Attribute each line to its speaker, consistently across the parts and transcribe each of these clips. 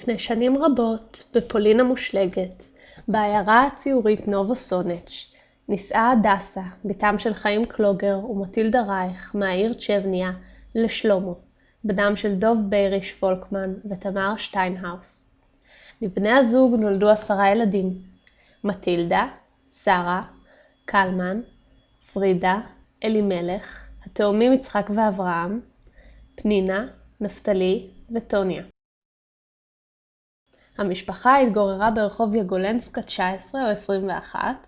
Speaker 1: לפני שנים רבות, בפולין המושלגת, בעיירה הציורית נובוסונץ', נישאה הדסה, בתם של חיים קלוגר ומטילדה רייך, מהעיר צ'בניה, לשלומו, בנם של דוב בייריש פולקמן ותמר שטיינהאוס. לבני הזוג נולדו 10 ילדים, מטילדה, שרה, קלמן, פרידה, אלימלך, התאומים יצחק ואברהם, פנינה, נפתלי וטוניה. המשפחה התגוררה ברחוב יגולנסקה 19 או 21,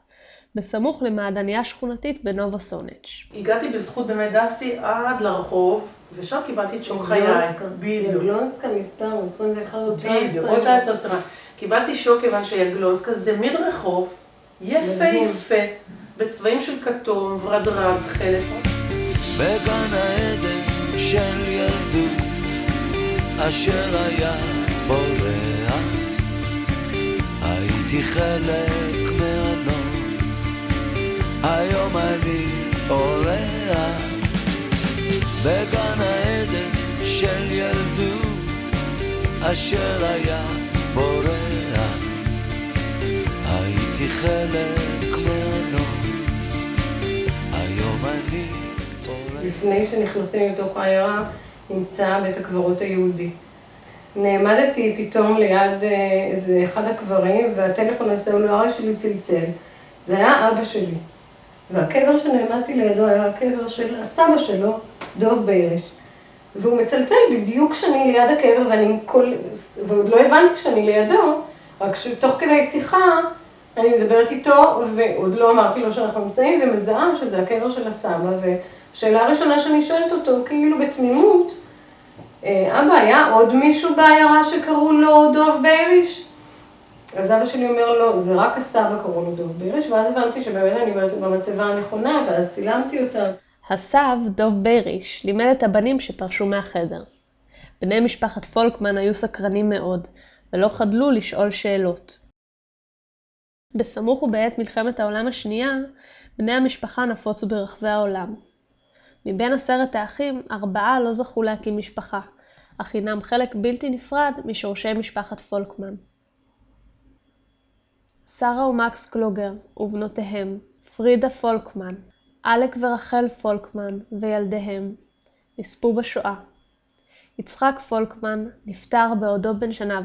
Speaker 1: בסמוך למעדניה שכונתית בנובוסונץ'.
Speaker 2: הגעתי בזכות באמת דסי עד לרחוב, ושם קיבלתי את שוק חיי.
Speaker 3: יגלונסקה מספר 21 או 19.
Speaker 2: בדיוק, או 19 או 20. קיבלתי שוק כיוון שיגלונסקה זה מין רחוב יפה, בצבעים של כתום, ורדרד, חלף.
Speaker 4: בגן העדן של ילדות, אשר היה בורח, הייתי חלק מהנוף, היום אני אורח. בגן העדן של ילדות, אשר היה בורח, הייתי חלק מהנוף, היום אני אורח.
Speaker 3: לפני שנכנסים לתוך העיירה, נמצא בית הקברות היהודי. נעמדתי פתאום ליד איזה אחד הקברים, והטלפון הסלולרי שלי צלצל. זה היה אבא שלי. והקבר שנעמדתי לידו היה הקבר של הסבא שלו, דוב בייריש. והוא מצלצל בדיוק כשאני ליד הקבר, ועוד לא הבנתי כשאני לידו, רק שתוך כדי שיחה אני מדברת איתו, ועוד לא אמרתי לו שאנחנו נמצאים, ומזהה שזה הקבר של הסבא. והשאלה הראשונה שאני שואלת אותו, כאילו בתמימות, אבא, היה עוד מישהו בעיירה שקראו לו דוב בייריש? אז אבא שלי אומר לו, זה רק הסבא קראו לו דוב בייריש, ואז הבנתי שבאמת אני במצבה הנכונה, ואז צילמתי אותה.
Speaker 1: הסב, דוב בייריש, לימד את הבנים שפרשו מהחדר. בני משפחת פולקמן היו סקרנים מאוד, ולא חדלו לשאול שאלות. בסמוך ובעת מלחמת העולם השנייה, בני המשפחה נפוצו ברחבי העולם. מבין 10 האחים, 4 לא זכו להקים משפחה, אך הינם חלק בלתי נפרד משורשי משפחת פולקמן. שרה ומקס קלוגר ובנותיהם, פרידה פולקמן, אלק ורחל פולקמן וילדיהם, נספו בשואה. יצחק פולקמן נפטר בעודו בן 1.5 שנה.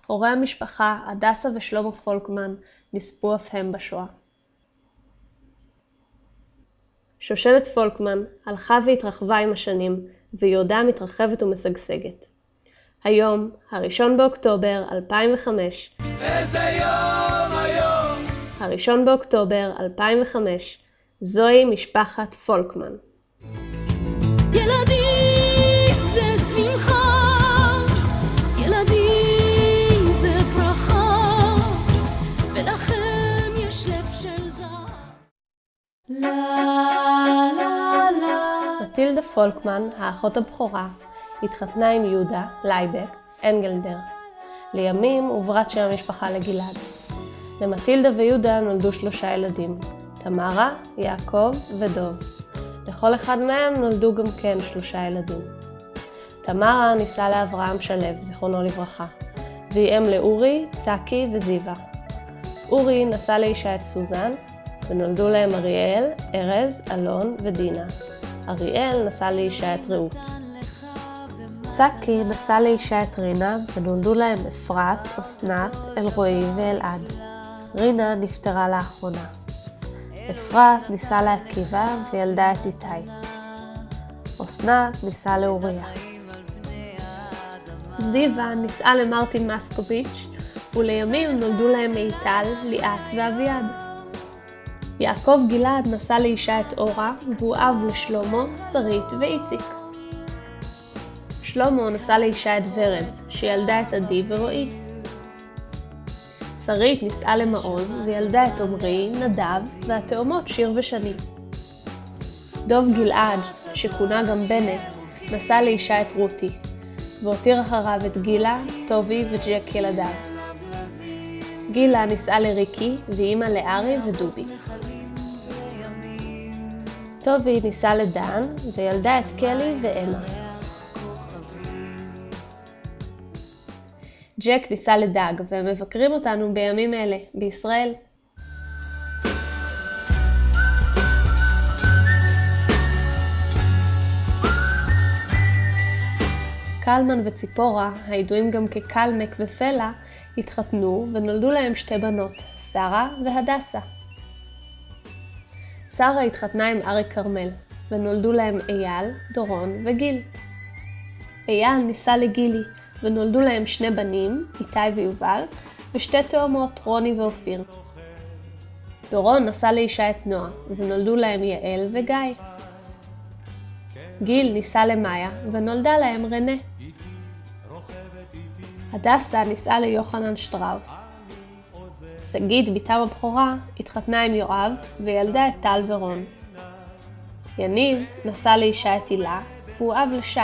Speaker 1: הורי המשפחה, הדסה ושלמה פולקמן, נספו אף הם בשואה. שושלת פולקמן הלכה והתרחבה עם השנים, ויהודה מתרחבת ומשגשגת. היום, 1 באוקטובר 2005,
Speaker 4: איזה יום היום,
Speaker 1: 1 באוקטובר 2005, זוהי משפחת פולקמן.
Speaker 5: ילדים זה שמחה, ילדים זה ברכה, ולכם יש לב של זהב.
Speaker 1: מטילדה פולקמן, האחות הבכורה, התחתנה עם יהודה לייבק אנגלדר. לימים הוברת שם המשפחה לגלעד. למטילדה ויהודה נולדו 3 ילדים, תמרה, יעקב ודוב. לכל אחד מהם נולדו גם כן 3 ילדים. תמרה נישאה לאברהם שלו, זיכרונו לברכה, והיא אם לאורי, צקי וזיווה. אורי נשא לאישה את סוזן, ונולדו להם אריאל, ארז, אלון ודינה. אריאל נשא לאישה את רעות. צקי נשא לאישה את רינה, ונולדו להם אפרת, אסנת, אלרועי ואלעד. רינה נפטרה לאחרונה. אפרת נישאה לעקיבא וילדה את איתי. אסנת נישאה לאוריה. זיווה נישאה למרטין מסקוביץ', ולימים נולדו להם מיטל, ליאת ואביעד. יעקב גלעד נשא לאישה את אורה, והוא אב לשלמה, שרית ואיציק. שלמה נשא לאישה את ורד, שילדה את עדי ורועי. שרית נישאה למעוז וילדה את עמרי, נדב והתאומות שיר ושני. דוב גלעד, שכונה גם בנט, נשא לאישה את רותי, והותיר אחריו את גילה, טובי וג'ק ילדיו. גילה נישאה לריקי ואימא לארי ודובי. טובי נישא לדן וילדה את קלי ואמה. ג'ק ניסה לדג, והם מבקרים אותנו בימים אלה, בישראל. קלמן וציפורה, הידועים גם כקלמק ופלה, התחתנו ונולדו להם שתי בנות, שרה והדסה. שרה התחתנה עם אריק כרמל, ונולדו להם אייל, דורון וגיל. אייל נישא לגילי, ונולדו להם שני בנים, איתי ויובל, ושתי תאומות, רוני ואופיר. דורון נשא לאישה את נועה, ונולדו להם יעל וגיא. גיל נישא למאיה, ונולדה להם רנה. הדסה נישאה ליוחנן שטראוס. שגית, בתם הבכורה, התחתנה עם יואב, וילדה את טל ורון. יניב נשא לאישה את הילה, והוא אב לשי.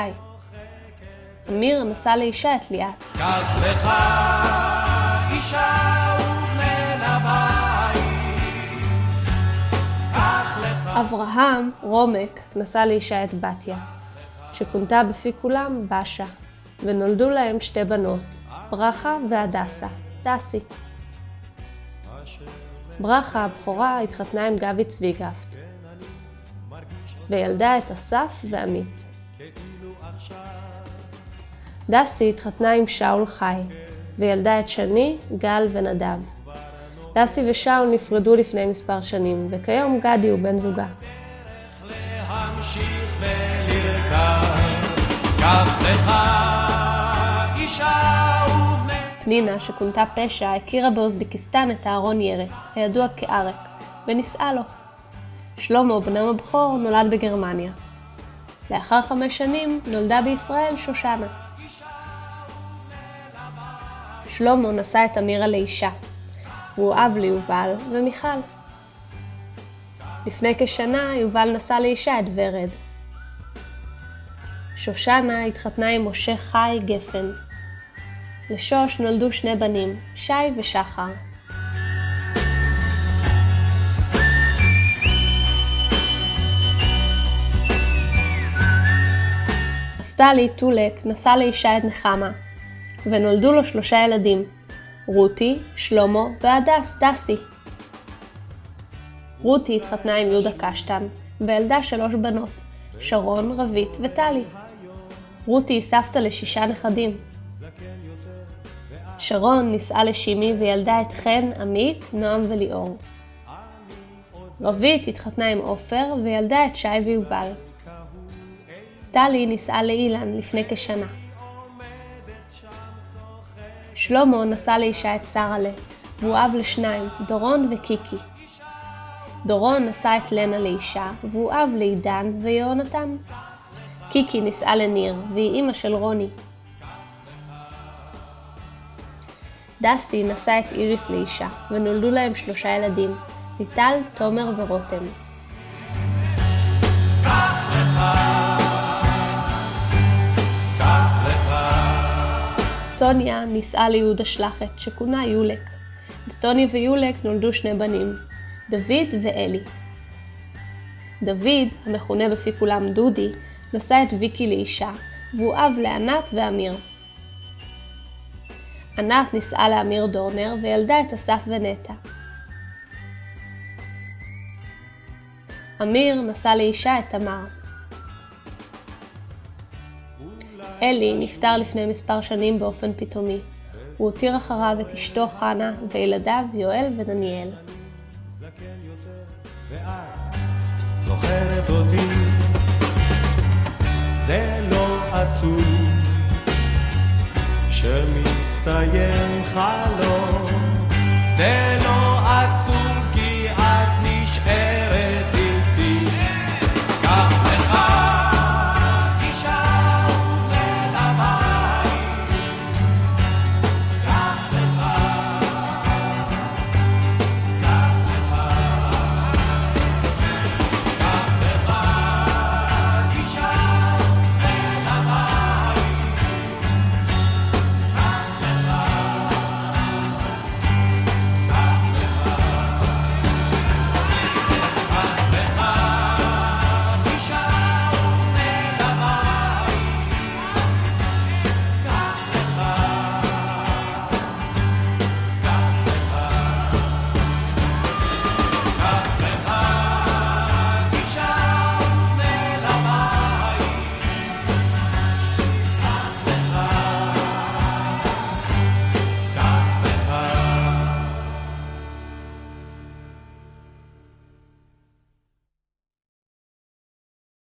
Speaker 1: אמיר נשא לאישה את ליאת.
Speaker 4: קח לך אישה ובן הבית, קח לך.
Speaker 1: אברהם, רומק, נשא לאישה את בתיה, שכונתה בפי כולם בשה, ונולדו להם שתי בנות, ברכה והדסה, דסי. ברכה הבכורה התחתנה עם גבי צביגפט, וילדה את אסף ועמית. דסי התחתנה עם שאול חי, וילדה את שני, גל ונדב. דסי ושאול נפרדו לפני מספר שנים, וכיום גדי הוא בן זוגה.
Speaker 4: להמשיך ולרכב, קח לך אישה ובני.
Speaker 1: פנינה, שכונתה פשע, הכירה באוזבקיסטן את אהרון ירץ, הידוע כארק, ונישאה לו. שלמה, בנם הבכור, נולד בגרמניה. לאחר 5 שנים נולדה בישראל שושנה. שלמה נשא את אמירה לאישה, והוא אב ליובל ומיכל. לפני כשנה יובל נשא לאישה את ורד. שושנה התחתנה עם משה חי גפן. לשוש נולדו 2 בנים, שי ושחר. נפתלי טולק נשא לאישה את נחמה, ונולדו לו 3 ילדים, רותי, שלמה והדס, דסי. רותי התחתנה עם יהודה קשטן, וילדה 3 בנות, שרון, רבית וטלי. רותי היא סבתא ל6 נכדים. שרון נישאה לשימי וילדה את חן, עמית, נועם וליאור. רבית התחתנה עם עופר וילדה את שי ויובל. טלי נישאה לאילן לפני כשנה. שלמה נשא לאישה את שרלה, והוא אב ל2, דורון וקיקי. דורון נשא את לנה לאישה, והוא אב לעידן ויהונתן. קיקי נישאה לניר, והיא אמא של רוני. דסי נשא את איריס לאישה, ונולדו להם 3 ילדים, ליטל, תומר ורותם. טוניה נישאה ליהודה שלחת, שכונה יולק. לטוניה ויולק נולדו 2 בנים, דוד ואלי. דוד, המכונה בפי כולם דודי, נשא את ויקי לאישה, והוא אב לענת ואמיר. ענת נישאה לאמיר דורנר וילדה את אסף ונטע. אמיר נשא לאישה את תמר. אלי נפטר לפני מספר שנים באופן פתאומי. הוא הותיר אחריו את אשתו חנה וילדיו יואל ודניאל.
Speaker 4: זוכרת אותי, זה לא עצוב, שמסתיים חלום, זה